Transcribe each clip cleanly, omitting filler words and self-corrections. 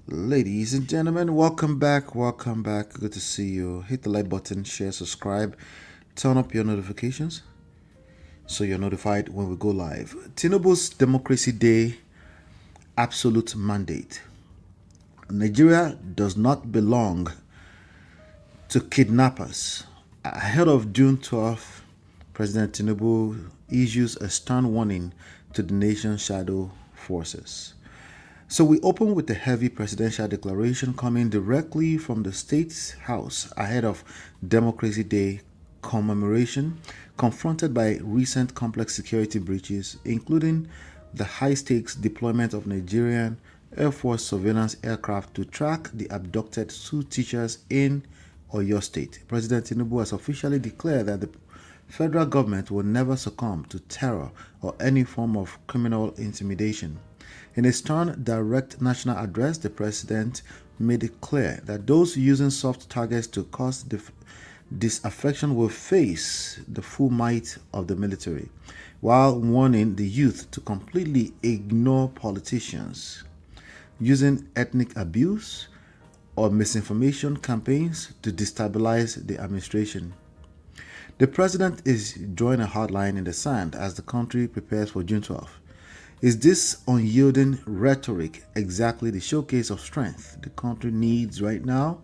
Ladies and gentlemen, welcome back. Welcome back. Good to see you. Hit the like button, share, subscribe, turn up your notifications so you're notified when we go live. TINUBU'S Democracy Day absolute mandate. Nigeria does not belong to kidnappers. Ahead of June 12th, President Tinubu issues a stern warning to the nation's shadow forces. So we open with a heavy presidential declaration coming directly from the State's House ahead of Democracy Day commemoration, confronted by recent complex security breaches, including the high-stakes deployment of Nigerian Air Force surveillance aircraft to track the abducted two teachers in Oyo State. President Tinubu has officially declared that the federal government will never succumb to terror or any form of criminal intimidation. In a stern, direct national address, the president made it clear that those using soft targets to cause disaffection will face the full might of the military, while warning the youth to completely ignore politicians using ethnic abuse or misinformation campaigns to destabilize the administration. The president is drawing a hard line in the sand as the country prepares for June 12th. Is this unyielding rhetoric exactly the showcase of strength the country needs right now?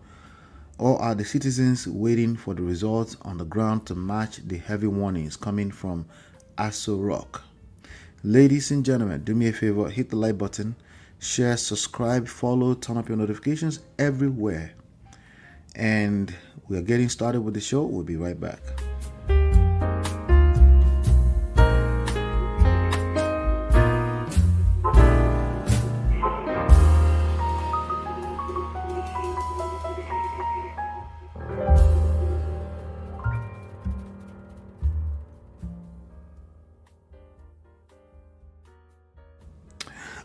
Or are the citizens waiting for the results on the ground to match the heavy warnings coming from Aso Rock? Ladies and gentlemen, do me a favor, hit the like button, share, subscribe, follow, turn up your notifications everywhere. And we are getting started with the show. We'll be right back.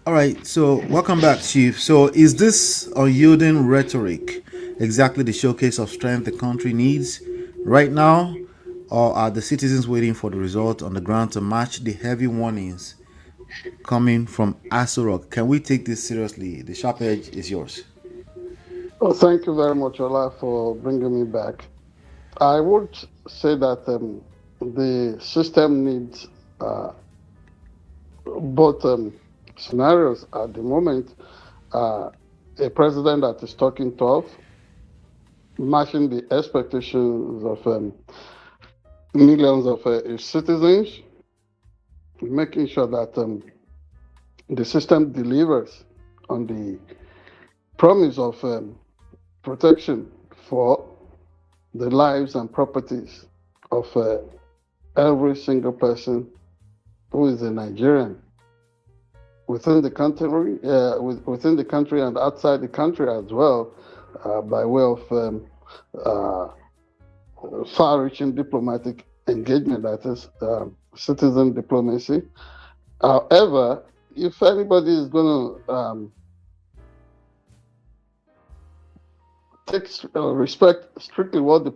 All right, so welcome back, Chief. So, is this unyielding rhetoric exactly the showcase of strength the country needs right now, or are the citizens waiting for the result on the ground to match the heavy warnings coming from Aso Rock? Can we take this seriously? The sharp edge is yours. Well, thank you very much, Ola, for bringing me back. I would say that the system needs both scenarios at the moment. A president that is talking tough, matching the expectations of millions of its citizens, making sure that the system delivers on the promise of protection for the lives and properties of every single person who is a Nigerian within the country, within the country and outside the country as well, by way of far-reaching diplomatic engagement, that is citizen diplomacy. However, if anybody is going to respect strictly what the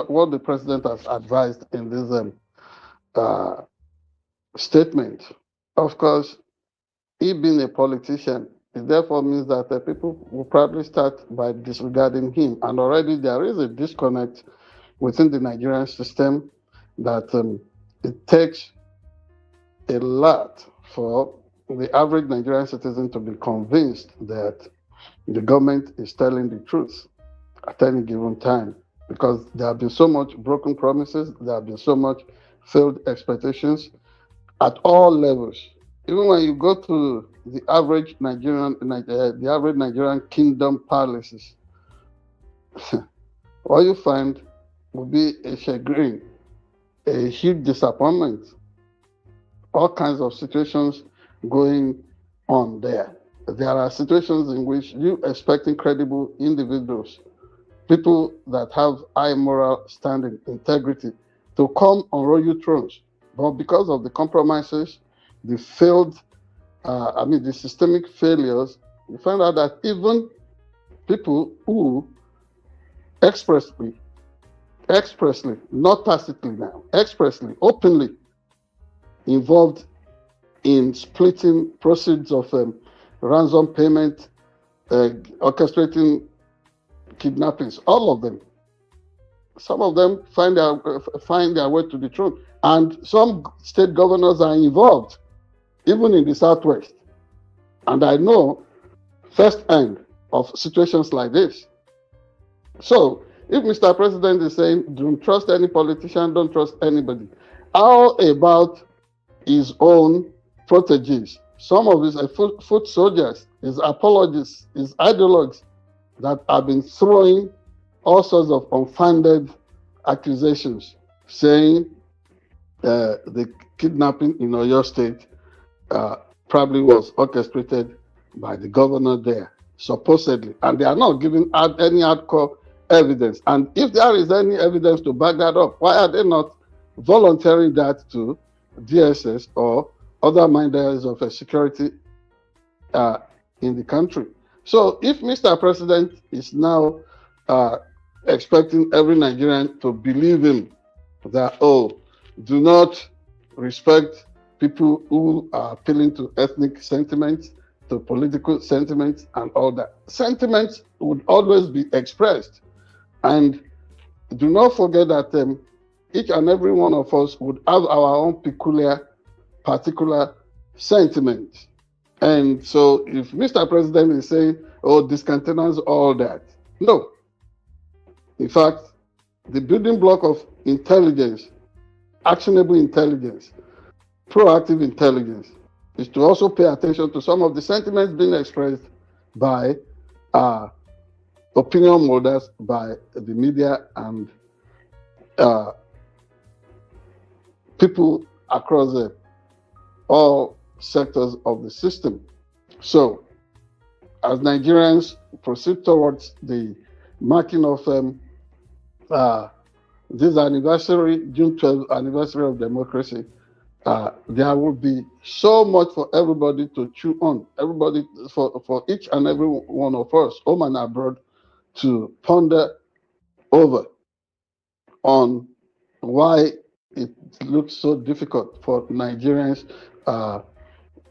what the president has advised in this statement. Of course, he being a politician, it therefore means that people will probably start by disregarding him, and already there is a disconnect within the Nigerian system that it takes a lot for the average Nigerian citizen to be convinced that the government is telling the truth at any given time, because there have been so much broken promises, there have been so much failed expectations at all levels. Even when you go to the average Nigerian kingdom palaces, what you find will be a chagrin, a huge disappointment, all kinds of situations going on there. There are situations in which you expect incredible individuals, people that have high moral standing, integrity, to come on royal thrones. But because of the compromises, the failed, the systemic failures, you find out that even people who expressly, not tacitly now, expressly, openly involved in splitting proceeds of ransom payment orchestrating kidnappings, all of them. Some of them find their way to the throne, and some state governors are involved, even in the Southwest. And I know firsthand of situations like this. So, if Mr. President is saying, don't trust any politician, don't trust anybody, how about his own proteges, some of his foot soldiers, his apologists, his ideologues that have been throwing all sorts of unfounded accusations, saying the kidnapping in Oyo State probably was orchestrated by the governor there, supposedly, and they are not giving out any hardcore evidence. And if there is any evidence to back that up, why are they not volunteering that to DSS or other minders of security in the country? So if Mr. President is now expecting every Nigerian to believe him that, oh, do not respect people who are appealing to ethnic sentiments, to political sentiments, and all that. Sentiments would always be expressed. And do not forget that each and every one of us would have our own peculiar, particular sentiments. And so if Mr. President is saying, oh, discountenance all that, no. In fact, the building block of intelligence, actionable intelligence, proactive intelligence, is to also pay attention to some of the sentiments being expressed by opinion molders, by the media, and people across all sectors of the system. So, as Nigerians proceed towards the marking of this anniversary, June 12th anniversary of democracy, there will be so much for everybody to chew on, everybody, for each and every one of us, home and abroad, to ponder over on why it looks so difficult for Nigerians,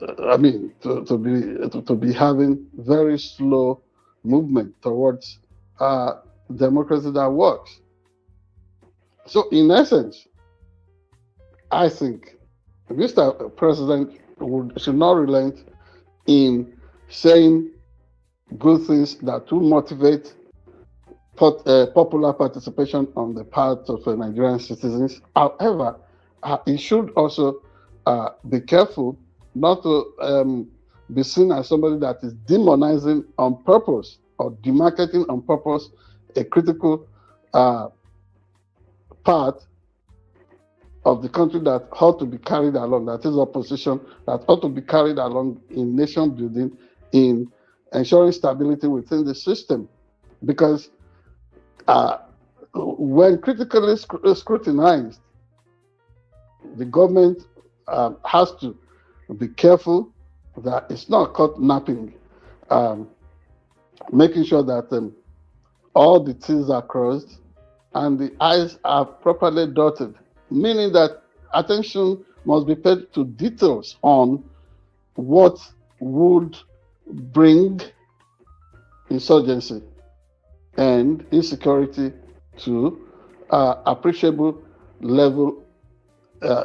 to be having very slow movement towards democracy that works. So, in essence, I think Mr. President should not relent in saying good things that will motivate popular participation on the part of Nigerian citizens. However, he should also be careful not to be seen as somebody that is demonizing on purpose or demarketing on purpose a critical part of the country that ought to be carried along, that is opposition, that ought to be carried along in nation building, in ensuring stability within the system. Because when critically scrutinized, the government has to be careful that it's not caught napping, making sure that all the T's are crossed and the I's are properly dotted, meaning that attention must be paid to details on what would bring insurgency and insecurity to appreciable level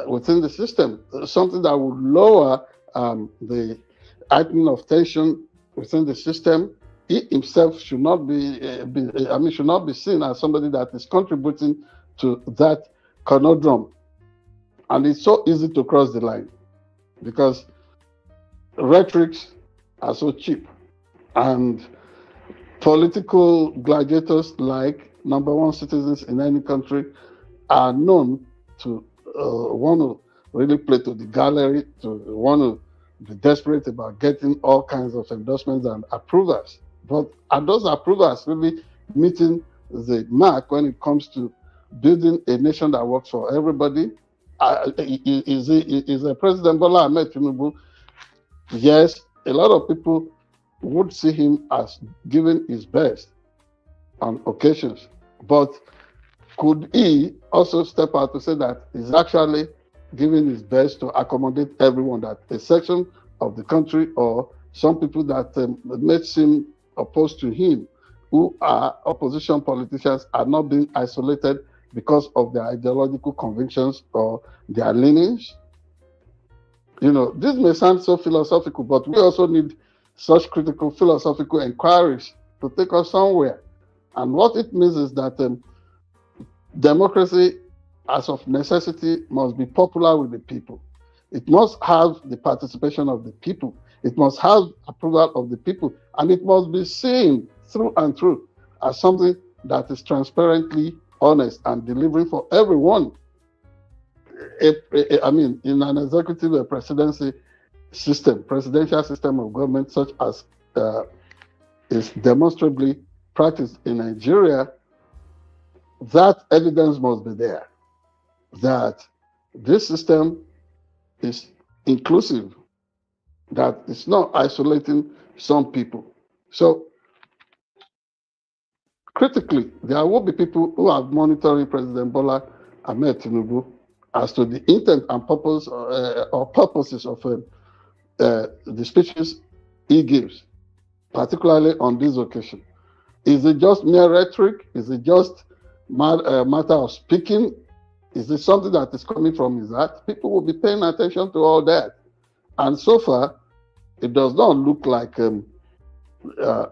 within the system, something that would lower the heightening of tension within the system. He himself should not should not be seen as somebody that is contributing to that conundrum. And it's so easy to cross the line because rhetorics are so cheap, and political gladiators, like number one citizens in any country, are known to want to really play to the gallery, to want to be desperate about getting all kinds of endorsements and approvals. But are those approvals really meeting the mark when it comes to building a nation that works for everybody? Is President Bola Ahmed Tinubu? Yes, a lot of people would see him as giving his best on occasions. But could he also step out to say that he's actually giving his best to accommodate everyone, that a section of the country or some people that may seem opposed to him, who are opposition politicians, are not being isolated because of their ideological convictions or their leanings. This may sound so philosophical, but we also need such critical philosophical inquiries to take us somewhere. And what it means is that democracy, as of necessity, must be popular with the people. It must have the participation of the people. It must have approval of the people. And it must be seen through and through as something that is transparently honest and delivering for everyone. I mean, in an executive presidency system, presidential system of government, such as is demonstrably practiced in Nigeria, that evidence must be there that this system is inclusive, that it's not isolating some people. So, critically, there will be people who are monitoring President Bola Ahmed Tinubu as to the intent and purpose or purposes of the speeches he gives, particularly on this occasion. Is it just mere rhetoric? Is it just matter of speaking? Is it something that is coming from his heart? People will be paying attention to all that. And so far, it does not look like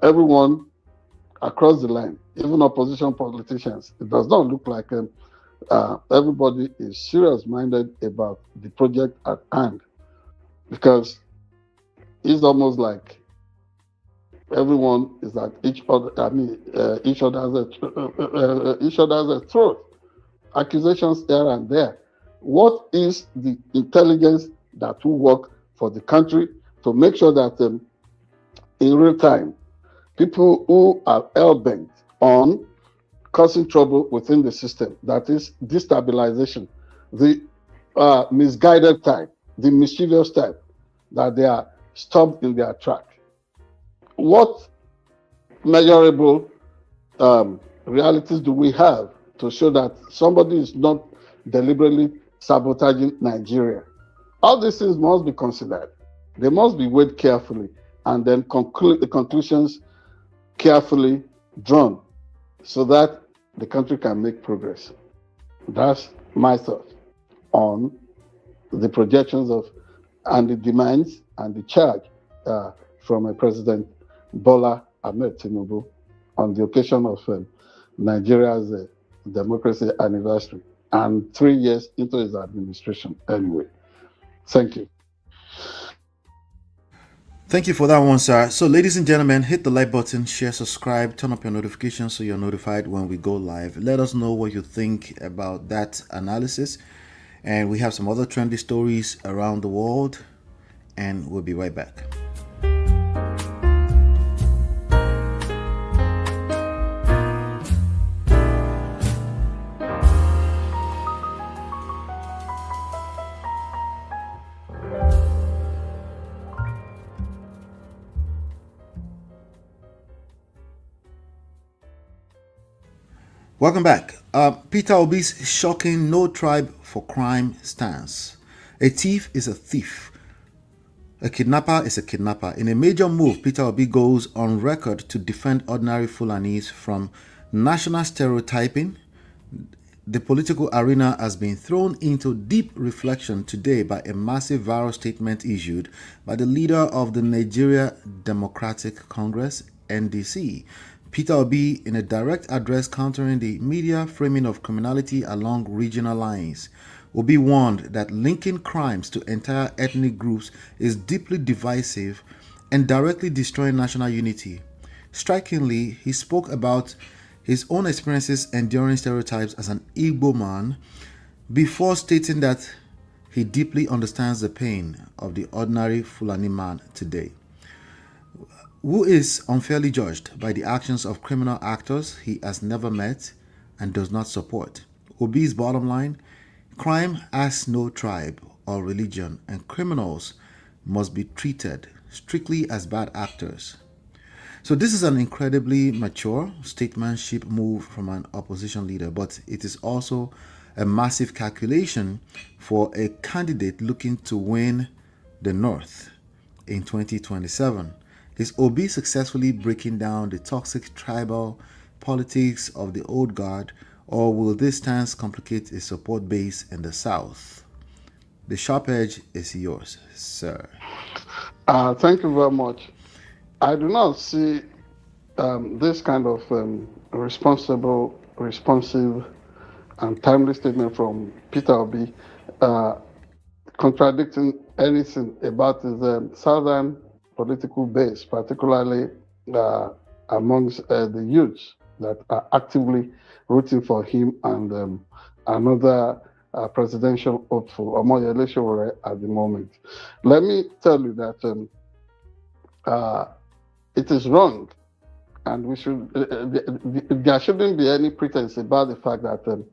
everyone across the line, even opposition politicians, it does not look like everybody is serious-minded about the project at hand, because it's almost like everyone is at each other's throat. Accusations here and there. What is the intelligence that will work for the country to make sure that in real time, people who are hell-bent on causing trouble within the system, that is destabilization, the misguided type, the mischievous type, that they are stopped in their track? What measurable realities do we have to show that somebody is not deliberately sabotaging Nigeria? All these things must be considered. They must be weighed carefully, and then the conclusions carefully drawn so that the country can make progress. That's my thought on the projections of and the demands and the charge from President Bola Ahmed Tinubu on the occasion of Nigeria's democracy anniversary and 3 years into his administration anyway. Thank you. Thank you for that one, sir. So, ladies and gentlemen, hit the like button, share, subscribe, turn up your notifications so you're notified when we go live. Let us know what you think about that analysis. And we have some other trendy stories around the world, and we'll be right back. Welcome back. Peter Obi's shocking no tribe for crime stance. A thief is a thief. A kidnapper is a kidnapper. In a major move, Peter Obi goes on record to defend ordinary Fulanis from national stereotyping. The political arena has been thrown into deep reflection today by a massive viral statement issued by the leader of the Nigeria Democratic Congress, NDC, Peter Obi, in a direct address countering the media framing of criminality along regional lines. Obi warned that linking crimes to entire ethnic groups is deeply divisive and directly destroying national unity. Strikingly, he spoke about his own experiences enduring stereotypes as an Igbo man before stating that he deeply understands the pain of the ordinary Fulani man today, who is unfairly judged by the actions of criminal actors he has never met and does not support. Obi's bottom line: crime has no tribe or religion, and criminals must be treated strictly as bad actors. So this is an incredibly mature statesmanship move from an opposition leader, but it is also a massive calculation for a candidate looking to win the North in 2027. Is Obi successfully breaking down the toxic tribal politics of the old guard, or will this stance complicate his support base in the South? The sharp edge is yours, sir. Thank you very much. I do not see this kind of responsible, responsive, and timely statement from Peter Obi uh, contradicting anything about his southern political base, particularly uh, amongst the youths that are actively rooting for him and another presidential hopeful, Omoyele Sowore, at the moment. Let me tell you that uh, it is wrong, and we should. There shouldn't be any pretense about the fact that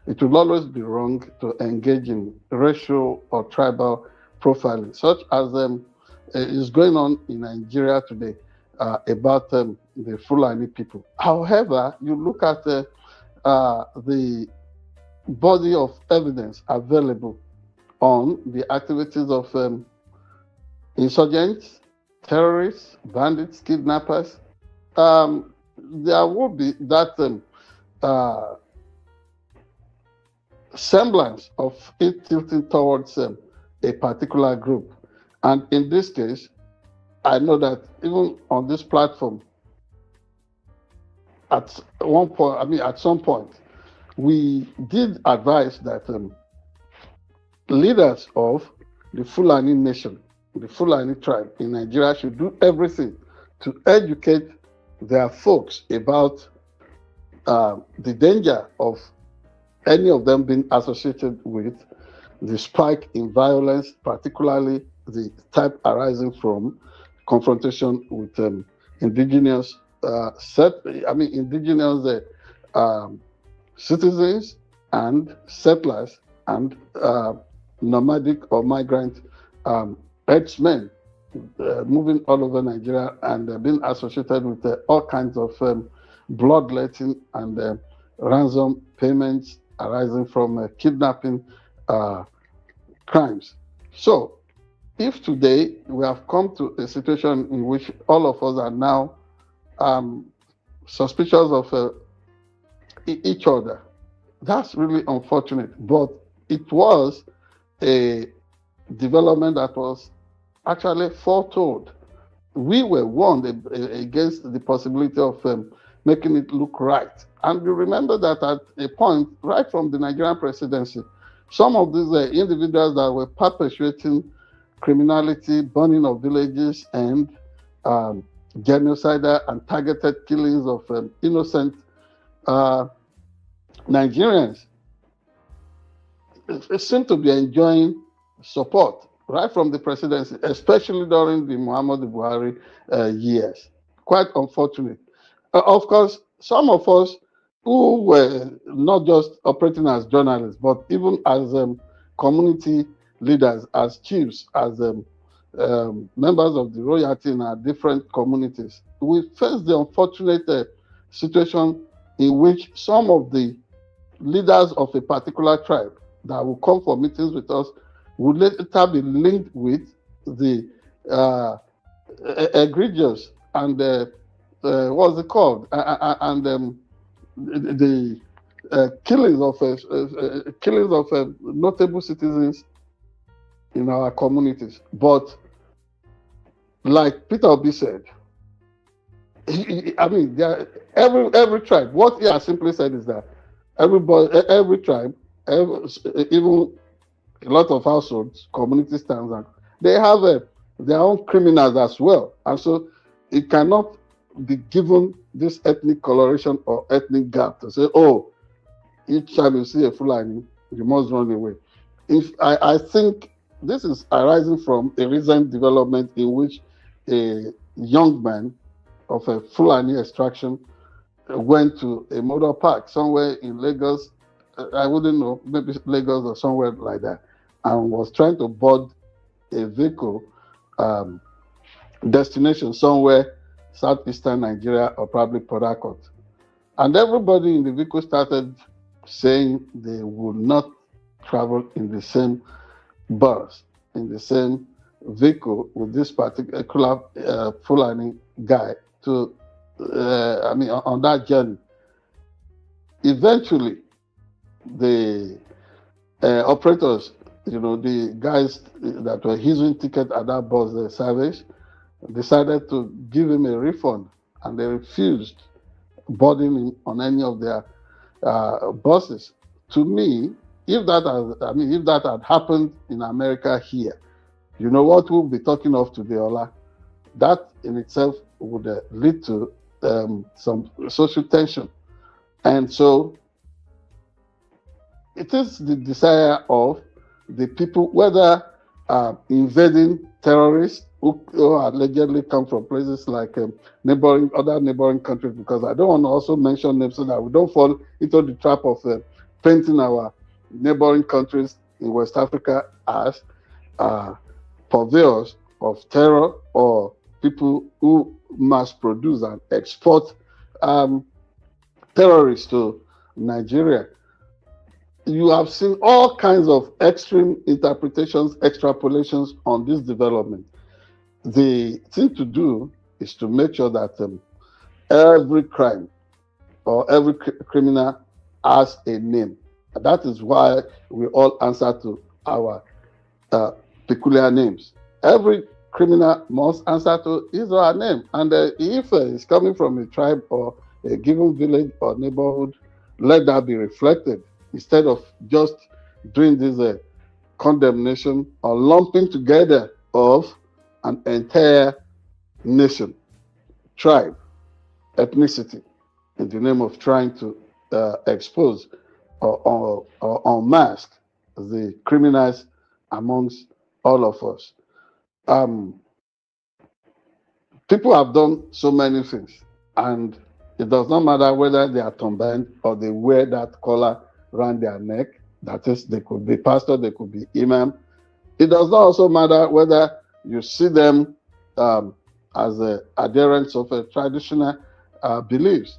it will always be wrong to engage in racial or tribal profiling, such as is going on in Nigeria today about the Fulani people. However, you look at the body of evidence available on the activities of insurgents, terrorists, bandits, kidnappers. There would be that uh, semblance of it tilting towards a particular group. And in this case, I know that even on this platform, at one point, at some point, we did advise that leaders of the Fulani nation, the Fulani tribe in Nigeria, should do everything to educate their folks about the danger of any of them being associated with the spike in violence, particularly the type arising from confrontation with indigenous indigenous citizens and settlers and nomadic or migrant herdsmen moving all over Nigeria and being associated with all kinds of bloodletting and ransom payments arising from kidnapping crimes. So, if today we have come to a situation in which all of us are now suspicious of each other, that's really unfortunate. But it was a development that was actually foretold. We were warned against the possibility of making it look right. And you remember that at a point, right from the Nigerian presidency, some of these individuals that were perpetuating criminality, burning of villages, and genocidal and targeted killings of innocent Nigerians seem to be enjoying support right from the presidency, especially during the Muhammadu Buhari years. Quite unfortunate. Of course, some of us who were not just operating as journalists, but even as community leaders, as chiefs, as members of the royalty in our different communities, we faced the unfortunate situation in which some of the leaders of a particular tribe that will come for meetings with us would later be linked with the egregious and what's it called? And the killings of notable citizens in our communities. But like Peter Obi said, every tribe. What he has simply said is that every tribe, even a lot of households, community standards, they have their own criminals as well, and so it cannot be given this ethnic coloration or ethnic gap to say, oh, each time you see a Fulani, you must run away. I think this is arising from a recent development in which a young man of a Fulani extraction went to a motor park somewhere in Lagos. I wouldn't know, maybe Lagos or somewhere like that, and was trying to board a vehicle destination somewhere southeastern Nigeria or probably Port Harcourt. And everybody in the vehicle started saying they would not travel in the same bus, in the same vehicle with this particular Fulani guy to, on that journey. Eventually, the operators, the guys that were using ticket at that bus, the service, decided to give him a refund, and they refused boarding him on any of their buses. To me, if that had happened in America here, you know what we'll be talking of today, Ola? That in itself would lead to some social tension. And so it is the desire of the people, whether invading terrorists who allegedly come from places like other neighboring countries, because I don't want to also mention names so that we don't fall into the trap of painting our neighboring countries in West Africa as purveyors of terror or people who mass produce and export terrorists to Nigeria. You have seen all kinds of extreme interpretations, extrapolations on this development. The thing to do is to make sure that every crime or every criminal has a name. And that is why we all answer to our peculiar names. Every criminal must answer to his or her name. And if it's coming from a tribe or a given village or neighborhood, let that be reflected, instead of just doing this condemnation or lumping together of an entire nation, tribe, ethnicity, in the name of trying to expose or unmask the criminals amongst all of us. People have done so many things, and it does not matter whether they are turbaned or they wear that collar around their neck. That is, they could be pastor, they could be imam. It does not also matter whether you see them as adherents of a traditional beliefs.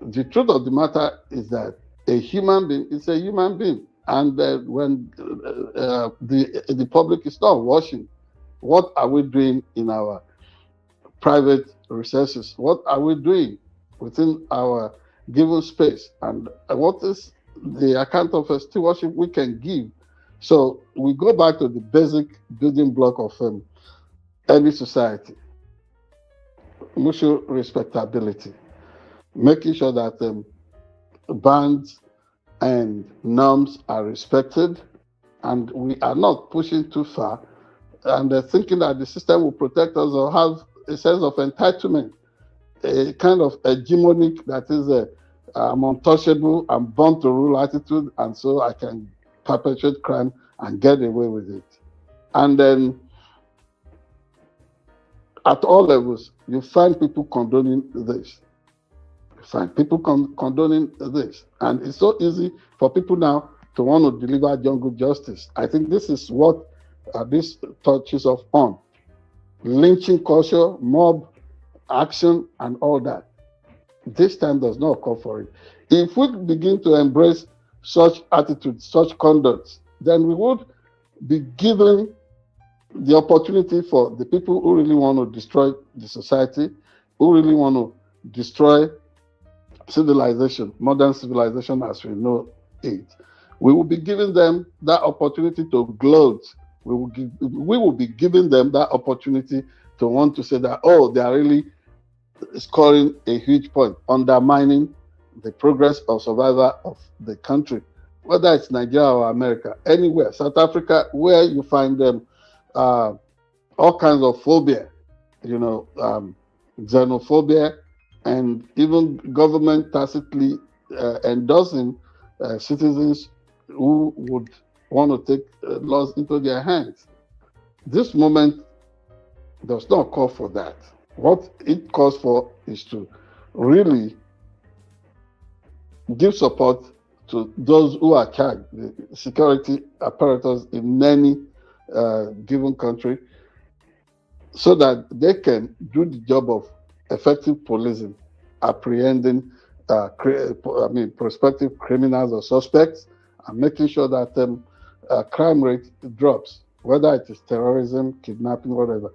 The truth of the matter is that a human being is a human being, and when the public is not watching, what are we doing in our private recesses? What are we doing within our given space? And what is the account of stewardship we can give? So we go back to the basic building block of any society: mutual respectability, making sure that bands and norms are respected, and we are not pushing too far, and thinking that the system will protect us or have a sense of entitlement, a kind of hegemonic that is I'm untouchable, I'm born to rule attitude, and so I can perpetrate crime and get away with it. And then at all levels, you find people condoning this. You find people condoning this. And it's so easy for people now to want to deliver jungle justice. I think this is what this touches on. Lynching culture, mob action, and all that. This time does not call for it. If we begin to embrace such attitudes, such conducts, then we would be given the opportunity for the people who really want to destroy the society, who really want to destroy civilization, modern civilization as we know it. We will be giving them that opportunity to gloat. We will be giving them that opportunity to want to say that, oh, they are really scoring a huge point, undermining the progress or survival of the country, whether it's Nigeria or America, anywhere, South Africa, where you find them, all kinds of phobia, xenophobia, and even government tacitly endorsing citizens who would want to take laws into their hands. This moment does not call for that. What it calls for is to really give support to those who are charged, the security apparatus in any given country, so that they can do the job of effective policing, apprehending prospective criminals or suspects, and making sure that crime rate drops. whether it is terrorism, kidnapping, whatever.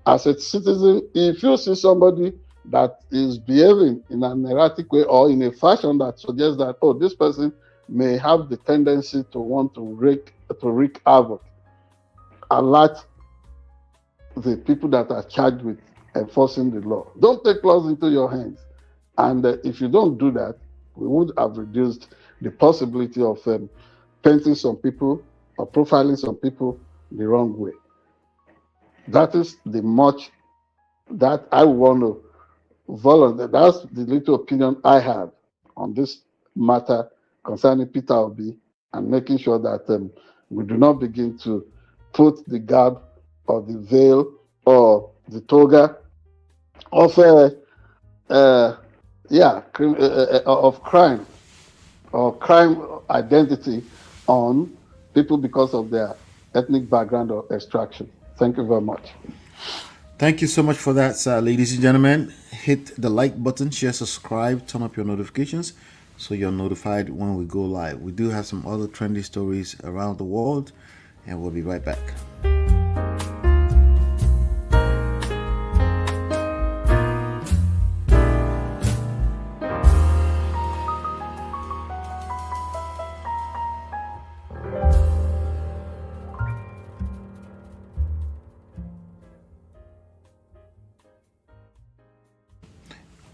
As a citizen, if you see somebody that is behaving in an erratic way or in a fashion that suggests that, oh, this person may have the tendency to want to wreak havoc, alert the people that are charged with enforcing the law. Don't take laws into your hands. And if you don't do that, we would have reduced the possibility of painting some people or profiling some people the wrong way. That is the much that I want to volunteer. That's the little opinion I have on this matter concerning Peter Obi, and making sure that we do not begin to put the garb or the veil or the toga of of crime or crime identity on people because of their ethnic background or extraction. Thank you very much. Thank you so much for that, ladies and gentlemen. Hit the like button, share, subscribe, turn up your notifications so you're notified when we go live. We do have some other trendy stories around the world, and we'll be right back.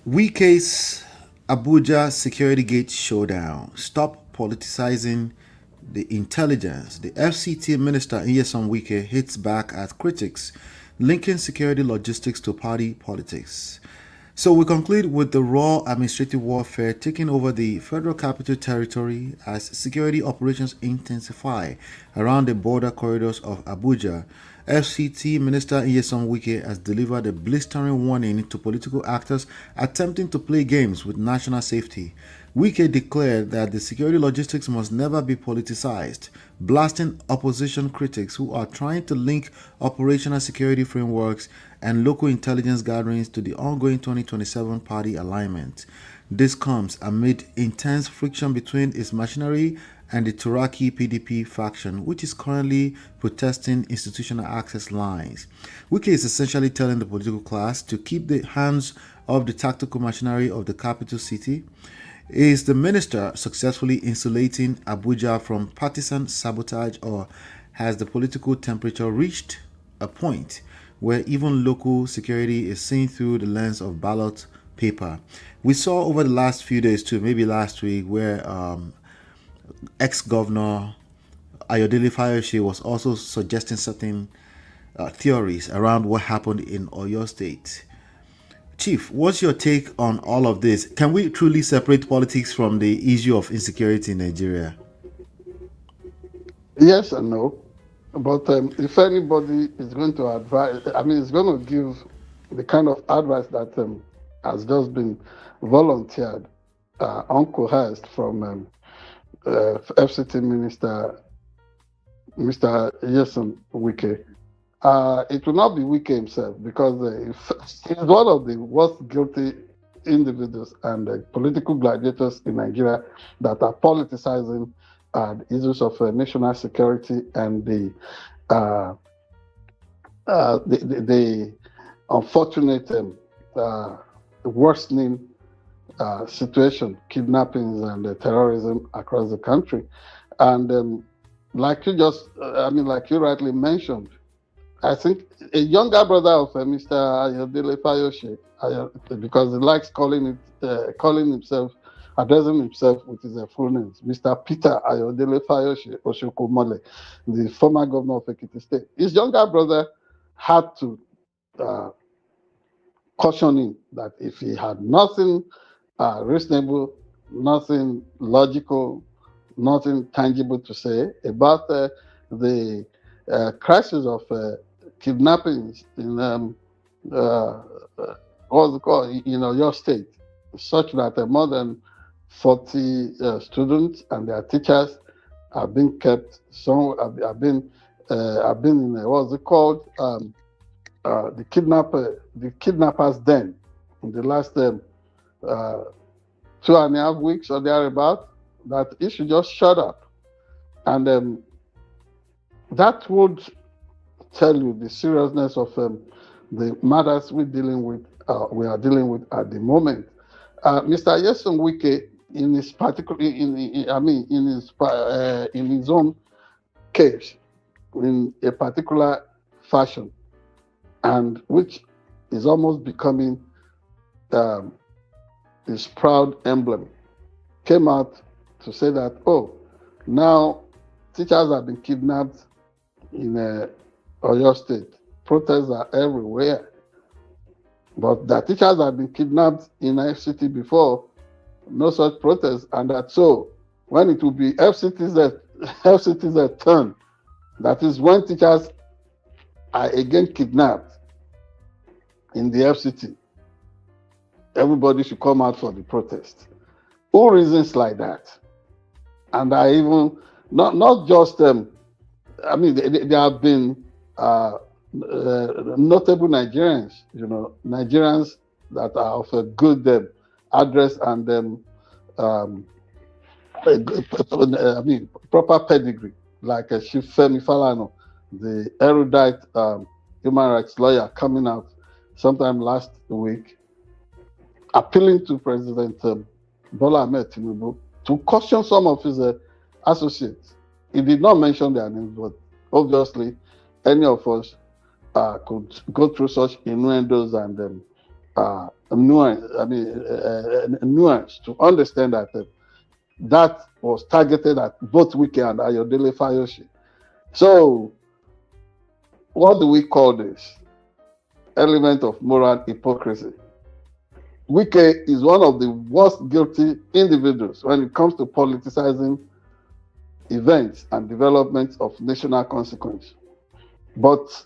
WIKE'S Abuja Security Gate Showdown. Stop politicizing the intelligence. The FCT minister Nyesom Wike hits back at critics, linking security logistics to party politics. So we conclude with the raw administrative warfare taking over the Federal Capital Territory as security operations intensify around the border corridors of Abuja. FCT Minister Nyesom Wike has delivered a blistering warning to political actors attempting to play games with national safety. Wike declared that the security logistics must never be politicized, blasting opposition critics who are trying to link operational security frameworks and local intelligence gatherings to the ongoing 2027 party alignment. This comes amid intense friction between its machinery and the Turaki PDP faction, which is currently protesting institutional access lines. Wike is essentially telling the political class to keep the hands of the tactical machinery of the capital city. Is the minister successfully insulating Abuja from partisan sabotage, or has the political temperature reached a point where even local security is seen through the lens of ballot paper? We saw over the last few days too, maybe last week, where ex-governor Ayodele Fayose was also suggesting certain theories around what happened in Oyo State. Chief, what's your take on all of this? Can we truly separate politics from the issue of insecurity in Nigeria? Yes and no. But if anybody is going to advise, I mean, it's going to give the kind of advice that has just been volunteered, uncoerced from FCT Minister Mr. Nyesom Wike. It will not be Wike himself, because he's one of the worst guilty individuals and political gladiators in Nigeria that are politicizing the issues of national security and the unfortunate worsening situation, kidnappings and terrorism across the country. And like you rightly mentioned, I think a younger brother of Mr. Ayodele Fayose, because he likes addressing himself with his full names, Mr. Peter Ayodele Fayose Oshokomole, the former governor of Ekiti State. His younger brother had to caution him that if he had nothing reasonable, nothing logical, nothing tangible to say about the crisis of kidnappings in what's it called, your state, such that more than 40 students and their teachers have been kept. Some have been in what's it called, the kidnappers den in the last 2.5 weeks or thereabout. That it should just shut up, and that would tell you the seriousness of the matters we are dealing with at the moment. Mr. Yeson Wike, in his particular, in his own case, in a particular fashion, and which is almost becoming his proud emblem, came out to say that, oh, now teachers have been kidnapped in Oyo State. Protests are everywhere. But that teachers have been kidnapped in FCT before, no such protests, and that so when it will be FCT's turn, that is when teachers are again kidnapped in the FCT, everybody should come out for the protest. Who reasons like that? And I even not just there have been notable Nigerians, Nigerians that are of a good address and proper pedigree, like Chief Femi Falana, the erudite human rights lawyer, coming out sometime last week, appealing to President Bola Ahmed Tinubu to caution some of his associates. He did not mention their names, but obviously any of us could go through such innuendos and nuance to understand that that was targeted at both Wike and Ayodele Fayoshi. So, what do we call this? Element of moral hypocrisy. Wike is one of the worst guilty individuals when it comes to politicizing events and developments of national consequence. But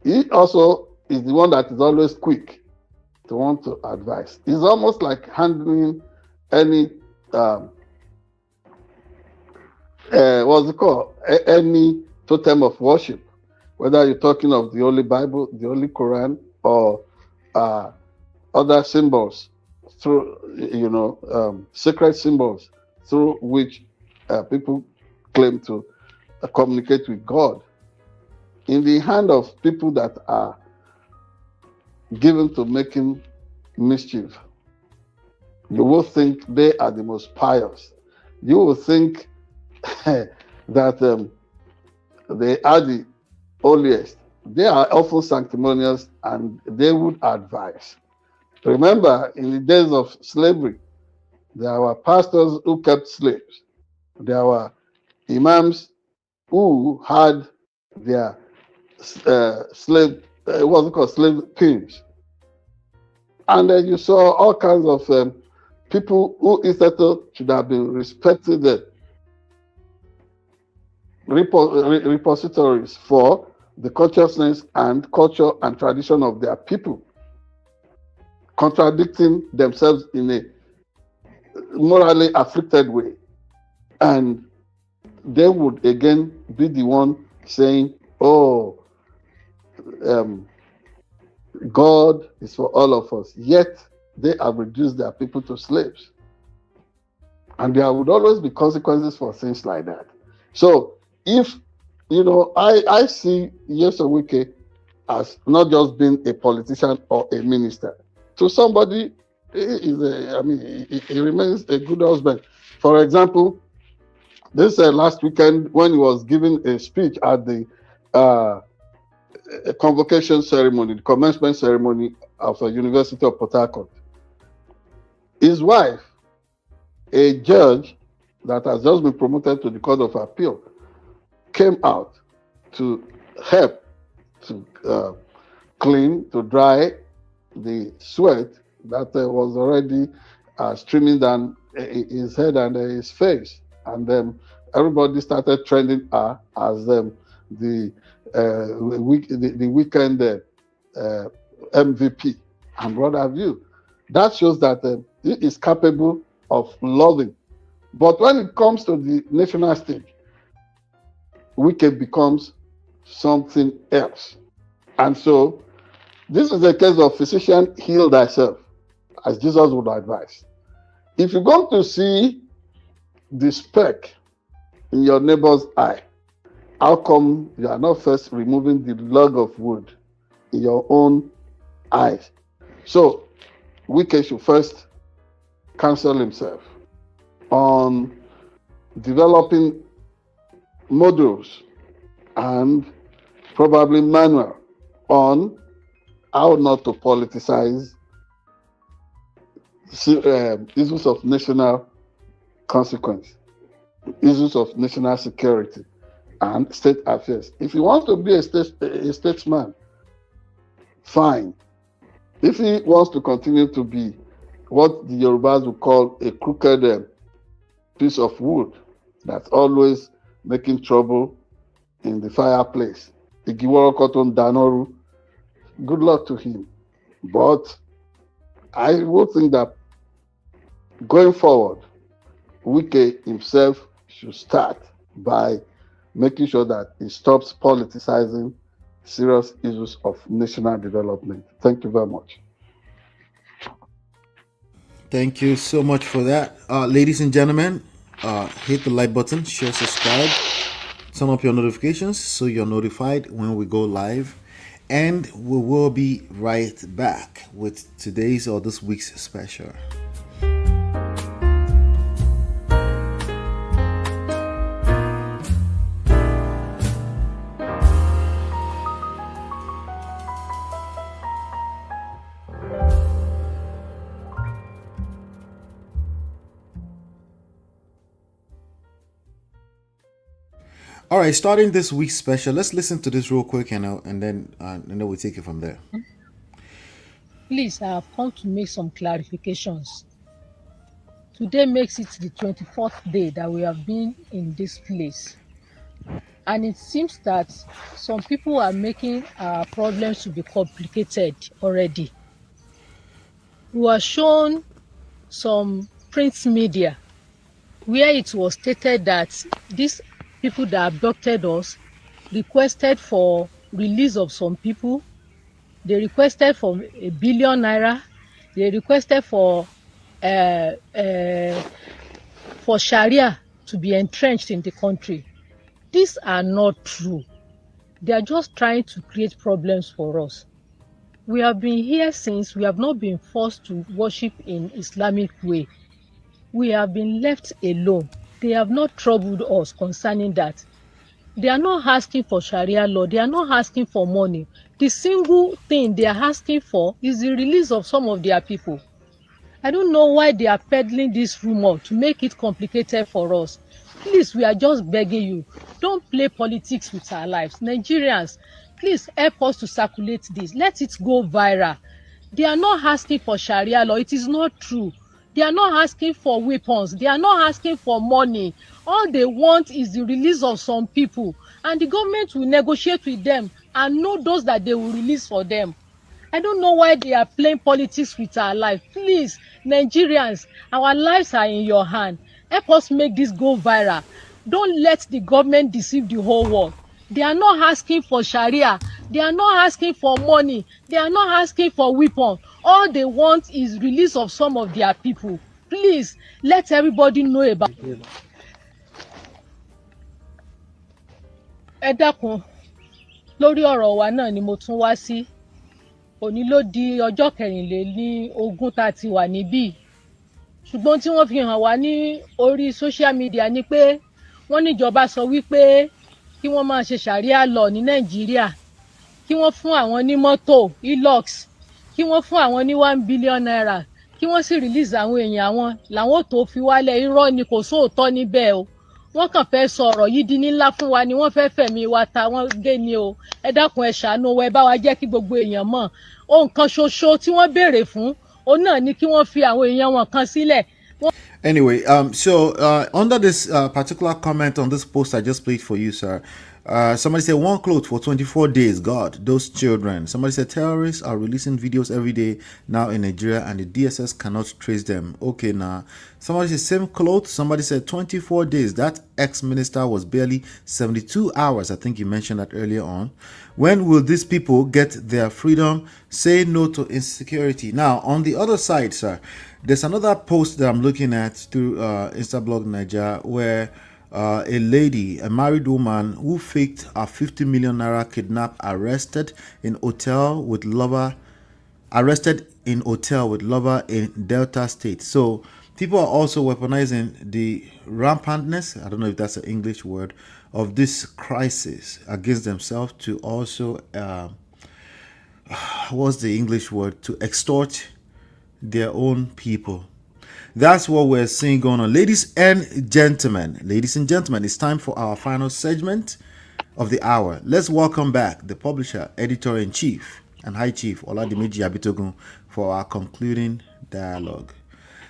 he also is the one that is always quick to want to advise. It's almost like handling any any totem of worship, whether you're talking of the Holy Bible, the Holy Quran, or other symbols, through sacred symbols through which people claim to communicate with God. In the hand of people that are given to making mischief, you will think they are the most pious. You will think that they are the holiest. They are often sanctimonious and they would advise. Remember, in the days of slavery, there were pastors who kept slaves. There were imams who had their slave pins. And then you saw all kinds of people who instead should have been respected repositories for the consciousness and culture and tradition of their people, contradicting themselves in a morally afflicted way. And they would again be the one saying, oh, God is for all of us. Yet they have reduced their people to slaves. And there would always be consequences for things like that. So if, I see Yeson Wike as not just being a politician or a minister. To somebody, he remains a good husband. For example, this last weekend when he was giving a speech at the convocation ceremony, the commencement ceremony of the University of Port Harcourt, his wife, a judge that has just been promoted to the Court of Appeal, came out to help to clean, to dry the sweat that was already streaming down his head and his face. And then everybody started trending her as the weekend MVP and what have you. That shows that he is capable of loving. But when it comes to the national stage, Wike becomes something else. And so this is a case of physician, heal thyself, as Jesus would advise. If you're going to see the speck in your neighbor's eye How come you are not first removing the log of wood in your own eyes? So Wike should first counsel himself on developing modules and probably manual on how not to politicize issues of national consequence, issues of national security and state affairs. If you want to be a statesman, fine. If he wants to continue to be what the Yorubas would call a crooked piece of wood that's always making trouble in the fireplace, Igiworo Cotton Danoru, good luck to him. But I would think that going forward, Wike himself should start by making sure that he stops politicizing serious issues of national development. Thank you very much. Thank you so much for that. Ladies and gentlemen, hit the like button, share, subscribe, turn up your notifications so you're notified when we go live. And we will be right back with today's or this week's special. All right, starting this week's special, let's listen to this real quick and then we'll take it from there. Please, I have come to make some clarifications. Today makes it the 24th day that we have been in this place. And it seems that some people are making our problems to be complicated already. We were shown some print media where it was stated that these people that abducted us requested for release of some people. They requested for ₦1 billion. They requested for Sharia to be entrenched in the country. These are not true. They are just trying to create problems for us. We have been here since. We have not been forced to worship in Islamic way. We have been left alone. They have not troubled us concerning that. They are not asking for Sharia law. They are not asking for money. The single thing they are asking for is the release of some of their people. I don't know why they are peddling this rumor to make it complicated for us. Please, we are just begging you, don't play politics with our lives. Nigerians, please help us to circulate this. Let it go viral. They are not asking for Sharia law. It is not true. They are not asking for weapons. They are not asking for money. All they want is the release of some people. And the government will negotiate with them and know those that they will release for them. I don't know why they are playing politics with our life. Please, Nigerians, our lives are in your hand. Help us make this go viral. Don't let the government deceive the whole world. They are not asking for Sharia. They are not asking for money. They are not asking for weapons. All they want is release of some of their people. Please, let everybody know about it. Ẹ dákun, lórí ọ̀rọ̀ wa náà ni mo tún wá sí. Òní ló di ọjọ́ 24 tá ti wà níbí. Ṣùgbọ́n tí wọ́n fi hàn wá ní orí social media ni pé wọ́n níjọba sọ wípé kí wọ́n máa ṣe Sharia law ní Nàìjíríà, kí wọ́n fún àwọn ní mọ́tò Hilux, kí wọ́n fún àwọn ní ₦1 billion, kí wọ́n sì release àwọn èèyàn àwọn làwọn tó fi wálẹ̀. Irọ́ ni, kò sóòótọ́ níbẹ̀ o. Wọ́n kàn fẹ́ sọ ọ̀rọ̀ yìí di ńlá fún wa ni, wọ́n fẹ́ fẹ̀mí wa ta wọ́n gé ni o. Ẹ dákun ẹ ṣàánú wa, ẹ bá wa jẹ́ kí gbogbo èèyàn mọ̀. Ohun kan ṣoṣo tí wọ́n béèrè fún òun náà ni kí wọ́n fi àwọn èèyàn wọn kan sílẹ̀. Anyway, so under this particular comment on this post I just played for you, sir, somebody said one cloth for 24 days. God, those children. Somebody said terrorists are releasing videos every day now in Nigeria and the DSS cannot trace them. Okay, now somebody said same cloth. Somebody said 24 days. That ex-minister was barely 72 hours. I think you mentioned that earlier on. When will these people get their freedom? Say no to insecurity. Now, on the other side, sir, there's another post that I'm looking at through Instablog Nigeria where A lady, a married woman who faked a 50 million naira kidnap, arrested in hotel with lover in Delta State. So people are also weaponizing the rampantness, I don't know if that's an English word, of this crisis against themselves to also what's the English word, to extort their own people. That's what we're seeing going on. Ladies and gentlemen, it's time for our final segment of the hour. Let's welcome back the publisher, editor-in-chief, and High Chief Oladimeji Abitogun for our concluding dialogue.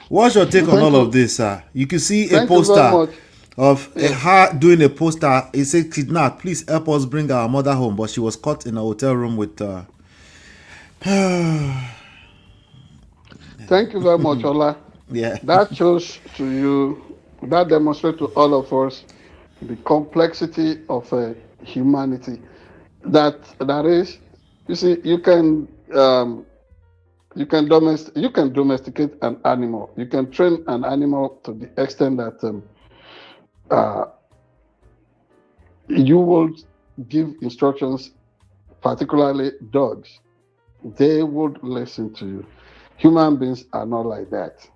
What's your take on all of this, sir? You can see a poster of her doing a poster. It said, "Kidnap, please help us bring our mother home," but she was caught in a hotel room with Thank you very much, Ola. Yeah. That shows to you, that demonstrates to all of us the complexity of humanity. That is, you see, you can domesticate an animal. You can train an animal to the extent that you will give instructions, particularly dogs. They would listen to you. Human beings are not like that.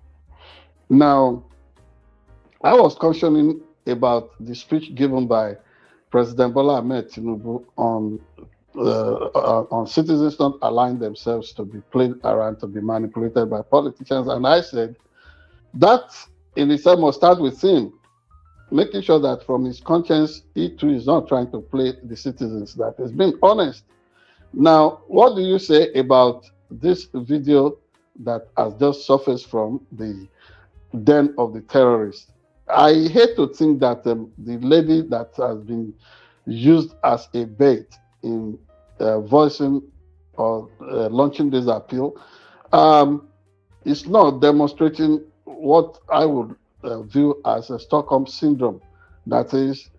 Now, I was cautioning about the speech given by President Bola Ahmed Tinubu on citizens not allowing themselves to be played around, to be manipulated by politicians. And I said that in itself must start with him, making sure that from his conscience, he too is not trying to play the citizens, that is being honest. Now, what do you say about this video that has just surfaced from the den of the terrorists? I hate to think that the lady that has been used as a bait in voicing or launching this appeal is not demonstrating what I would view as a Stockholm syndrome. That is,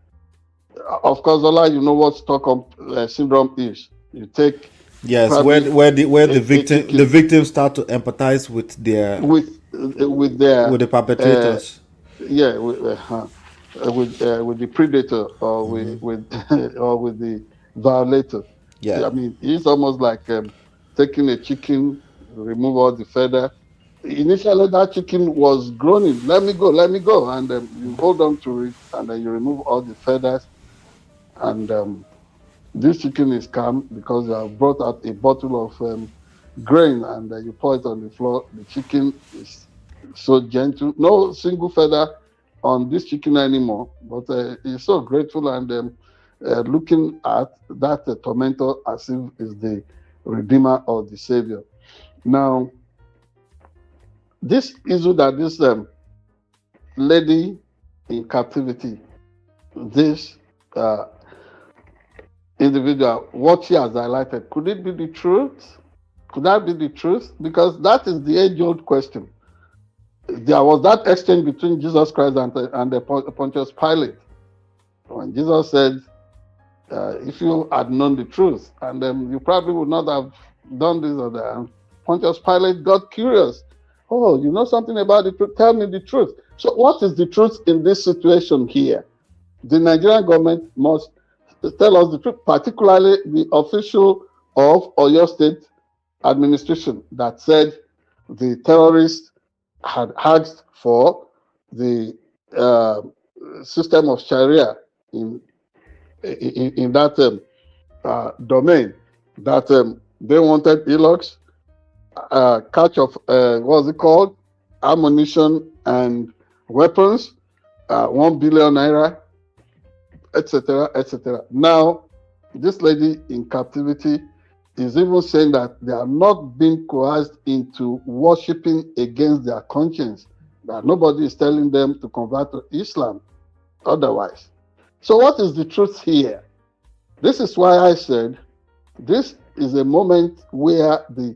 of course, Ola, you know what Stockholm syndrome is. You take where the victims start to empathize with their the perpetrators. With the predator or with the violator. Yeah, I mean, it's almost like taking a chicken, remove all the feather. Initially, that chicken was groaning, "Let me go, let me go," and you hold on to it, and then you remove all the feathers, and this chicken is calm because you have brought out a bottle of grain, and you pour it on the floor. The chicken is so gentle, no single feather on this chicken anymore, but he's so grateful and looking at that tormentor as if is the redeemer or the savior. Now, this issue that this lady in captivity, this individual, what she has highlighted, could it be the truth? Could that be the truth? Because that is the age-old question. There was that exchange between Jesus Christ and the Pontius Pilate, when Jesus said, if you had known the truth, and you probably would not have done this or that. And Pontius Pilate got curious. "Oh, you know something about the truth? Tell me the truth." So what is the truth in this situation here? The Nigerian government must tell us the truth, particularly the official of Oyo State administration that said the terrorists had asked for the system of Sharia in that domain, that they wanted elox, catch of what's it called, ammunition and weapons, 1 billion naira, etc., etc. Now, this lady in captivity is even saying that they are not being coerced into worshiping against their conscience, that nobody is telling them to convert to Islam otherwise. So what is the truth here? This is why I said this is a moment where the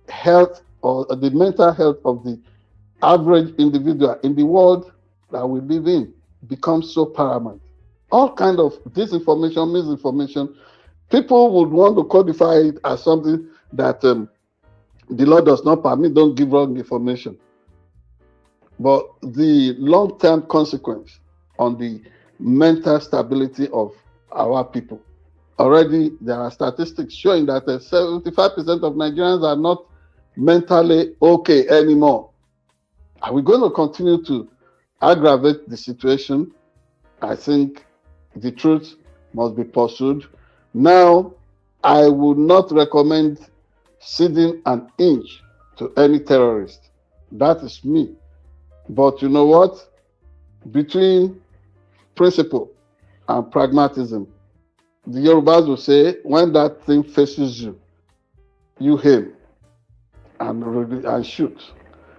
health or the mental health of the average individual in the world that we live in becomes so paramount. All kind of disinformation, misinformation, people would want to codify it as something that the law does not permit. Don't give wrong information. But the long-term consequence on the mental stability of our people. Already, there are statistics showing that 75% of Nigerians are not mentally okay anymore. Are we going to continue to aggravate the situation? I think the truth must be pursued. Now, I would not recommend ceding an inch to any terrorist. That is me. But you know what? Between principle and pragmatism, the Yorubas will say, when that thing faces you, you aim and shoot.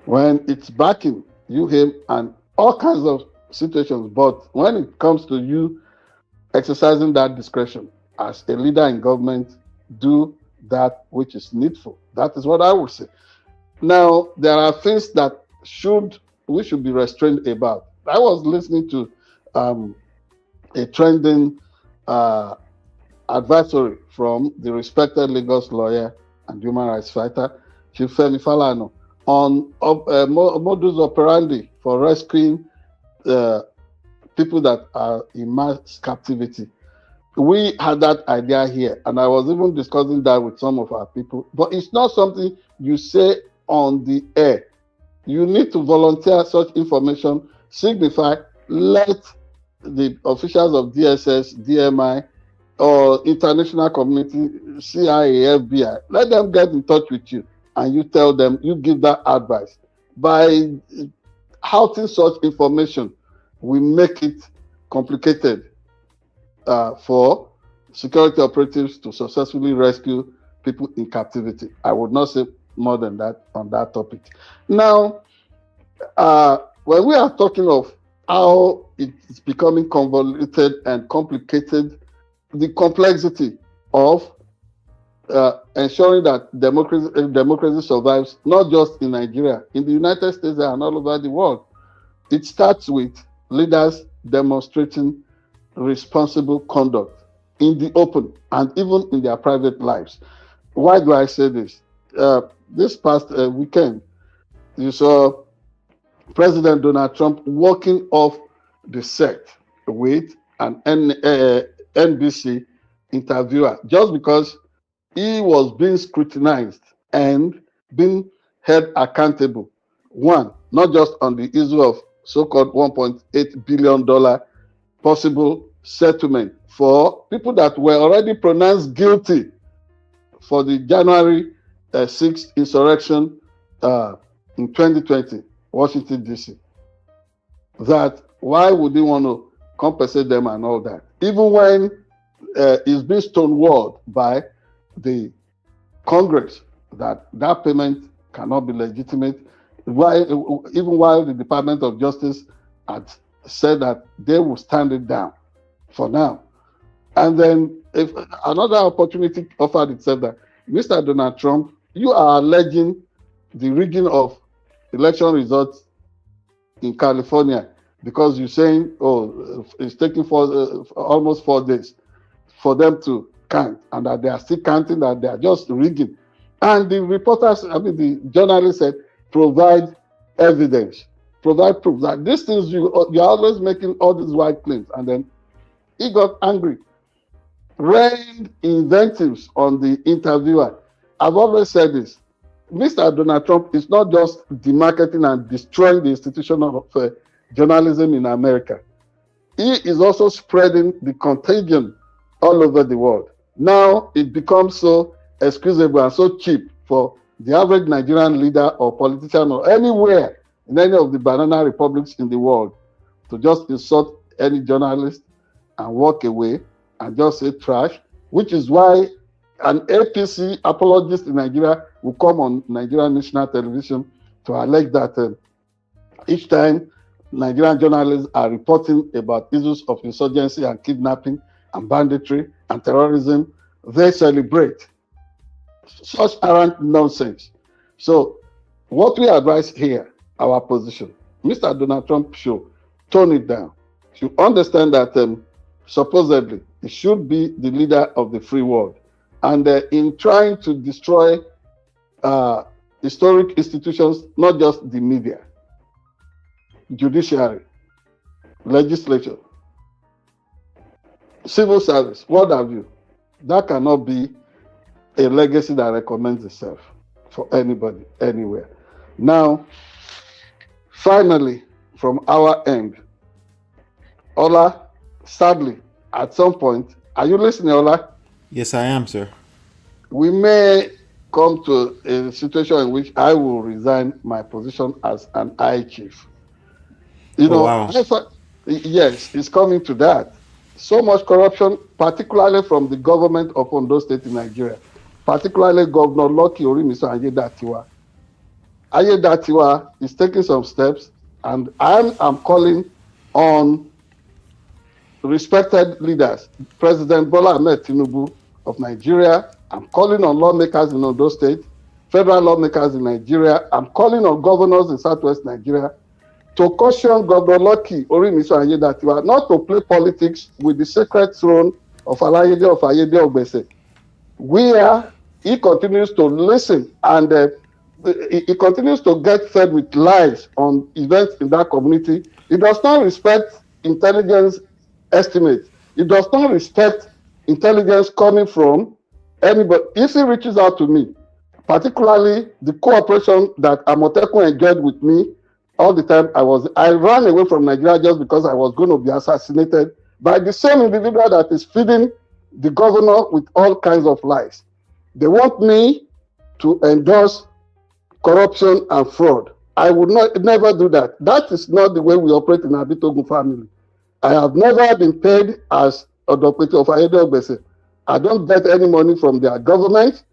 When it's backing, you aim and all kinds of situations. But when it comes to you exercising that discretion as a leader in government, do that which is needful. That is what I would say. Now, there are things that we should be restrained about. I was listening to a trending advisory from the respected Lagos lawyer and human rights fighter, Chief Femi Falana, on modus operandi for rescuing people that are in mass captivity. We had that idea here, and I was even discussing that with some of our people. But it's not something you say on the air. You need to volunteer such information, signify, let the officials of DSS, DMI, or international community, CIA, FBI, let them get in touch with you, and you tell them, you give that advice. By outing such information, we make it complicated for security operatives to successfully rescue people in captivity. I would not say more than that on that topic. Now, when we are talking of how it's becoming convoluted and complicated, the complexity of ensuring that democracy survives, not just in Nigeria, in the United States and all over the world. It starts with leaders demonstrating responsible conduct in the open and even in their private lives. Why do I say this? This past weekend, you saw President Donald Trump walking off the set with an NBC interviewer just because he was being scrutinized and being held accountable. One, not just on the issue of so-called $1.8 billion possible settlement for people that were already pronounced guilty for the January 6th insurrection in 2020, Washington, D.C. That why would they want to compensate them and all that? Even when it's been stonewalled by the Congress that payment cannot be legitimate, even while the Department of Justice had said that they will stand it down for now. And then if another opportunity offered itself that, Mr. Donald Trump, you are alleging the rigging of election results in California because you're saying, oh, it's taking almost 4 days for them to count, and that they are still counting, that they are just rigging. And the reporters, the journalists said, provide evidence, provide proof that these things you're always making all these white claims. And then he got angry, rained invectives on the interviewer. I've always said this. Mr. Donald Trump is not just demarketing and destroying the institution of journalism in America. He is also spreading the contagion all over the world. Now it becomes so excusable and so cheap for the average Nigerian leader or politician or anywhere in any of the banana republics in the world to just insult any journalist and walk away and just say trash, which is why an APC apologist in Nigeria will come on Nigerian national television to allege that each time Nigerian journalists are reporting about issues of insurgency and kidnapping and banditry and terrorism, they celebrate. Such arrant nonsense. So what we advise here, our position, Mr. Donald Trump should tone it down. Should understand that supposedly he should be the leader of the free world. And in trying to destroy historic institutions, not just the media, judiciary, legislature, civil service, what have you. That cannot be a legacy that recommends itself for anybody, anywhere. Now, finally, from our end, Ola, sadly, at some point, are you listening, Ola? Yes, I am, sir. We may come to a situation in which I will resign my position as an I chief. You Oh, know, wow. I thought, yes, it's coming to that. So much corruption, particularly from the government of Ondo State in Nigeria, particularly Governor Lucky Orimiso Ayedatiwa. Ayedatiwa is taking some steps, and I'm calling on respected leaders, President Bola Ahmed Tinubu of Nigeria. I'm calling on lawmakers in Ondo State, federal lawmakers in Nigeria. I'm calling on governors in Southwest Nigeria to caution Governor Lucky Orimiso Ayedatiwa not to play politics with the sacred throne of Alayede of Ayede Ogbese, where he continues to listen and he continues to get fed with lies on events in that community. He does not respect intelligence estimates. He does not respect intelligence coming from anybody. If he reaches out to me, particularly the cooperation that Amotekun enjoyed with me all the time, I ran away from Nigeria just because I was going to be assassinated by the same individual that is feeding the governor with all kinds of lies. They want me to endorse corruption and fraud. I would never do that. That is not the way we operate in Abitogun family. I have never been paid as a Odokwetu of Ayede Ogbese. I don't get any money from their government,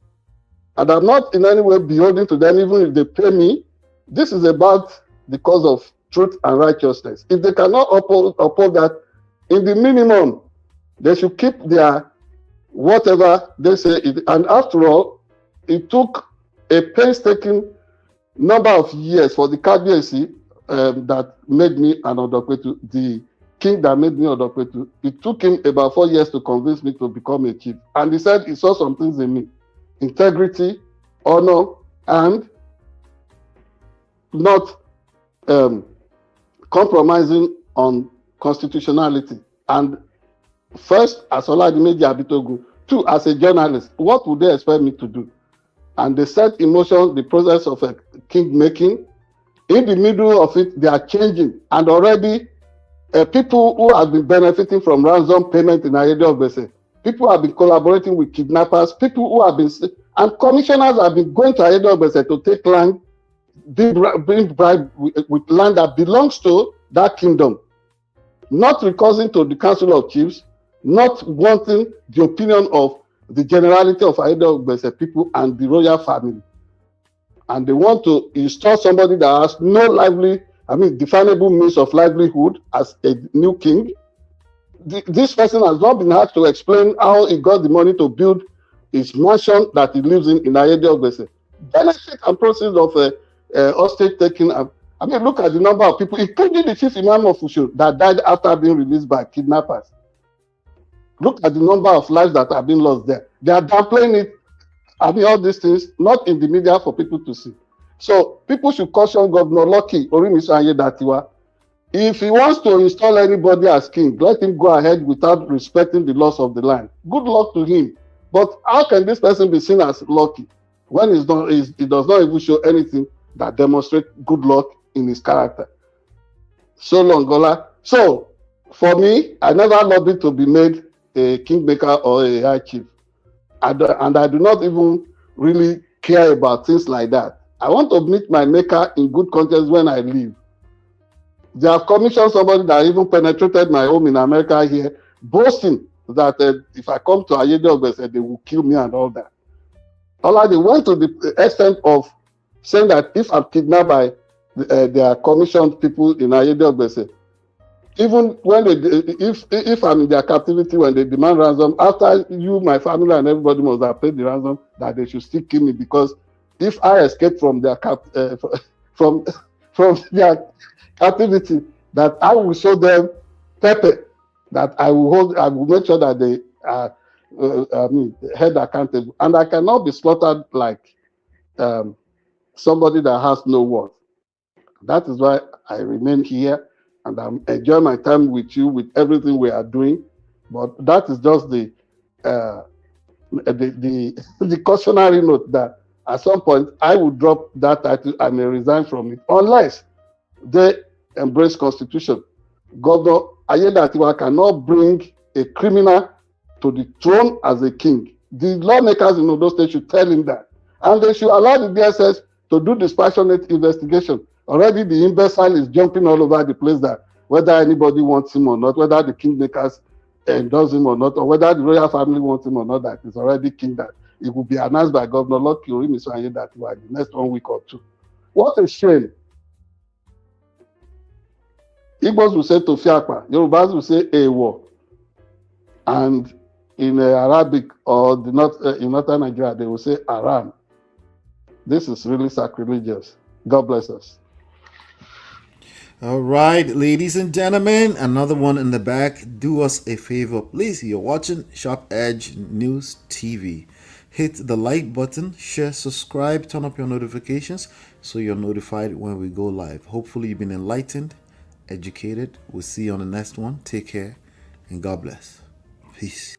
and I'm not in any way beholden to them, even if they pay me. This is about the cause of truth and righteousness. If they cannot uphold that, in the minimum, they should keep their whatever they say. And after all, it took a painstaking number of years for the Kabiyesi that made me an Odokwetu, the king that made me Odokwetu. It took him about 4 years to convince me to become a chief. And he said he saw some things in me: integrity, honor, and not compromising on constitutionality. And first, as Oladimeji Abitogun, two, as a journalist, what would they expect me to do? And they set in motion the process of a king making. In the middle of it, they are changing. And already, people who have been benefiting from ransom payment in Ayede Ogbese, people who have been collaborating with kidnappers, people who have been, and commissioners have been going to Ayede Ogbese to take land, being bribed with land that belongs to that kingdom, not recurring to the Council of Chiefs, not wanting the opinion of the generality of Ayede Ogbese people and the royal family. And they want to install somebody that has no definable means of livelihood as a new king. This person has not been asked to explain how he got the money to build his mansion that he lives in Ayede Ogbese. Benefit and proceeds of hostage taking. Look at the number of people, including the chief imam of Ushu, that died after being released by kidnappers. Look at the number of lives that have been lost there. They are downplaying it. All these things, not in the media for people to see. So people should caution Governor Lucky Orimiso Ayedatiwa. If he wants to install anybody as king, let him go ahead without respecting the laws of the land. Good luck to him. But how can this person be seen as lucky when he does not even show anything that demonstrates good luck in his character? So long, Gola. So, for me, I never lobbied to be made a kingmaker or a high chief. And I do not even really care about things like that. I want to meet my maker in good conscience when I leave. They have commissioned somebody that even penetrated my home in America here, boasting that if I come to Ayede Ogbese, they will kill me and all that. They went to the extent of saying that if I'm kidnapped by their commissioned people in Ayede Ogbese, even when if I'm in their captivity, when they demand ransom, after you, my family, and everybody must have paid the ransom, that they should still kill me, because if I escape from their from their captivity, that I will show them pepper, that I will make sure that they are held accountable, and I cannot be slaughtered like somebody that has no worth. That is why I remain here. And I'm enjoying my time with you, with everything we are doing. But that is just uh, the cautionary note that at some point I would drop that title. I may resign from it unless they embrace constitution. Governor Ayedatiwa cannot bring a criminal to the throne as a king. The lawmakers in Ondo State should tell him that. And they should allow the DSS to do dispassionate investigation. Already the imbecile is jumping all over the place that whether anybody wants him or not, whether the kingmakers endorse him or not, or whether the royal family wants him or not, that is already king that it will be announced by Governor Lucky Orimiso Ayedatiwa in the next 1 week or two. What a shame. Igbos will say Tofiakpa, Yorubas will say Ewo, and in Arabic or the in northern Nigeria, they will say Aram. This is really sacrilegious. God bless us. All right, ladies and gentlemen, another one in the back. Do us a favor, please. You're watching Sharp Edge News TV. Hit the like button, share, subscribe, turn up your notifications so you're notified when we go live. Hopefully, you've been enlightened, educated. We'll see you on the next one. Take care and God bless. Peace.